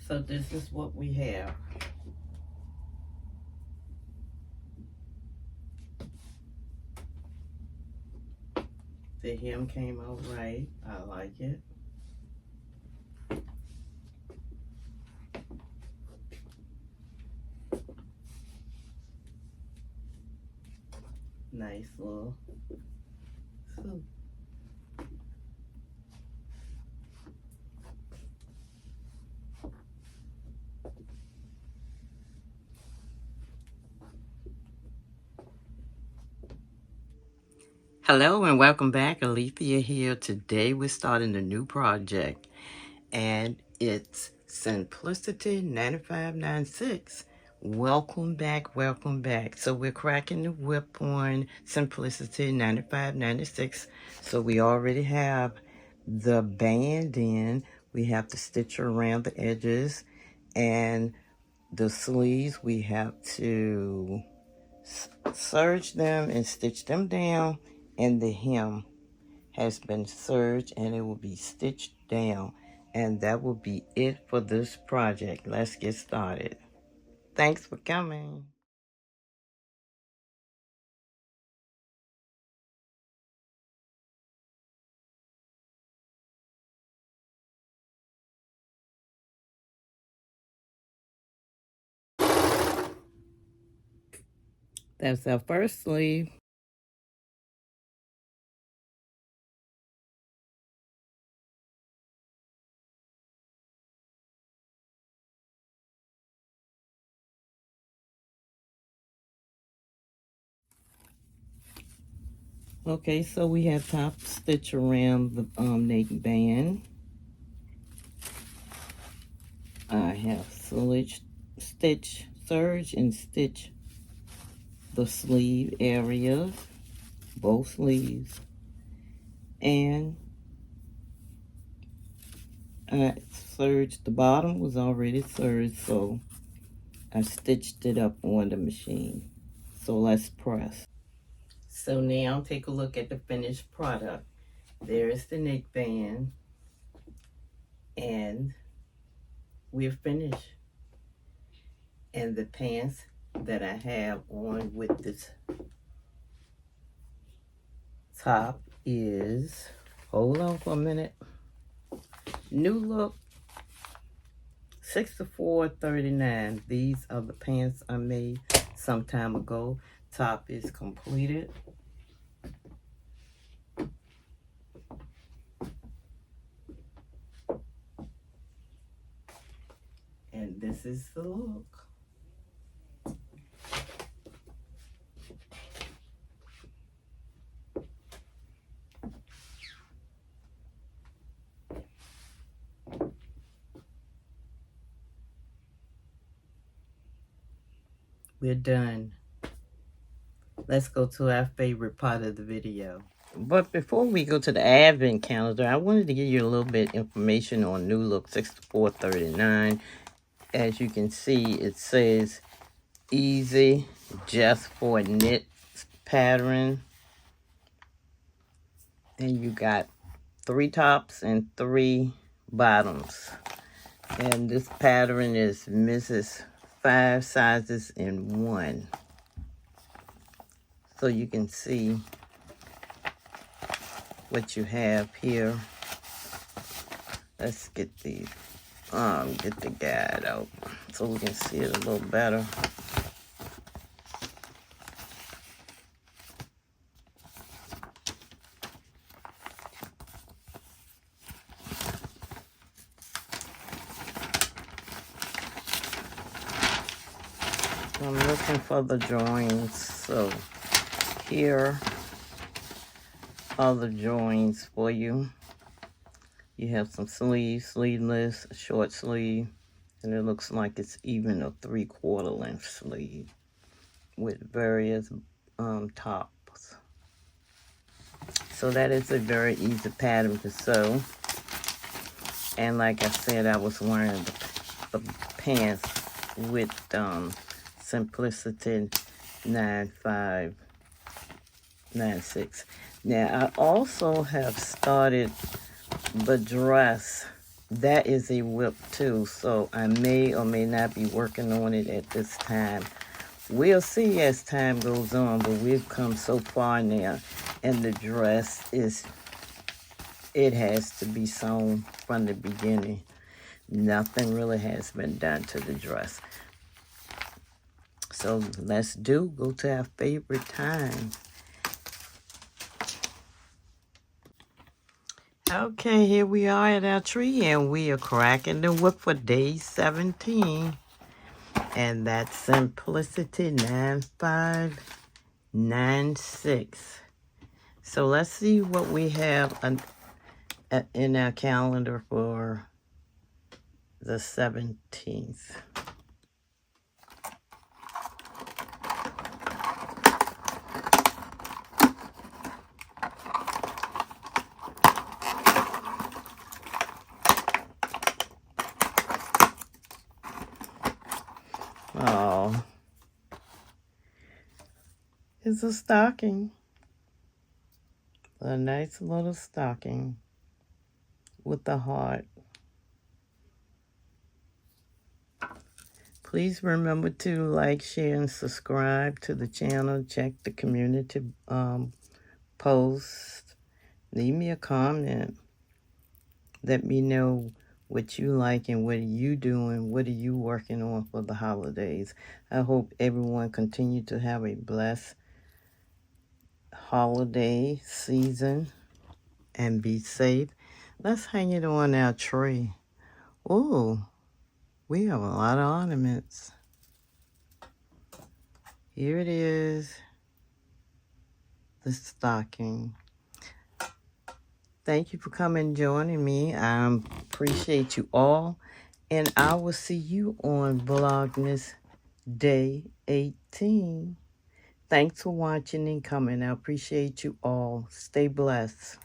So this is what we have. The hem came out right. I like it. Nice little suit. Hello and welcome back. Alethea here. Today we're starting a new project and it's Simplicity 9596. Welcome back, welcome back. So we're cracking the whip on Simplicity 9596. So we already have the band in. We have to stitch around the edges and the sleeves. We have to serge them and stitch them down, and the hem has been serged and it will be stitched down, and that will be it for this project. Let's get started. Thanks for coming. That's our first sleeve. Okay, so we have top stitch around the neckband. I have stitch, serge, and stitch the sleeve areas, both sleeves, and I serged. The bottom was already serged, so I stitched it up on the machine. So let's press. So now take a look at the finished product. There's the neckband, and we're finished. And the pants that I have on with this top is, hold on for a minute, New Look 64.39. These are the pants I made some time ago. Top is completed. And this is the look. We're done. Let's go to our favorite part of the video. But before we go to the advent calendar, I wanted to give you a little bit information on New Look 64.39. As you can see, it says easy just for knit pattern. And you got 3 tops and 3 bottoms. And this pattern is Mrs. 5 sizes in 1. So you can see what you have here. Let's get the guide out so we can see it a little better. I'm looking for the joins, so here are the joins for you. You have some sleeves, sleeveless, a short sleeve, and it looks like it's even a 3/4 length sleeve with various tops. So that is a very easy pattern to sew. And like I said, I was wearing the pants with Simplicity 9596. Now I also have started the dress that is a WIP too, so I may or may not be working on it at this time. We'll see as time goes on, but we've come so far now, and the dress it has to be sewn from the beginning. Nothing really has been done to the dress. So let's go to our favorite time. Okay, here we are at our tree, and we are cracking the whip for day 17. And that's Simplicity 9596. So let's see what we have in our calendar for the 17th. Oh, it's a stocking. A nice little stocking with a heart. Please remember to like, share, and subscribe to the channel. Check the community post. Leave me a comment. Let me know what you like and what are you doing. What are you working on for the holidays? I hope everyone continue to have a blessed holiday season and be safe. Let's hang it on our tree. Oh, we have a lot of ornaments. Here it is, the stocking. Thank you for coming and joining me. I appreciate you all. And I will see you on Vlogmas Day 18. Thanks for watching and coming. I appreciate you all. Stay blessed.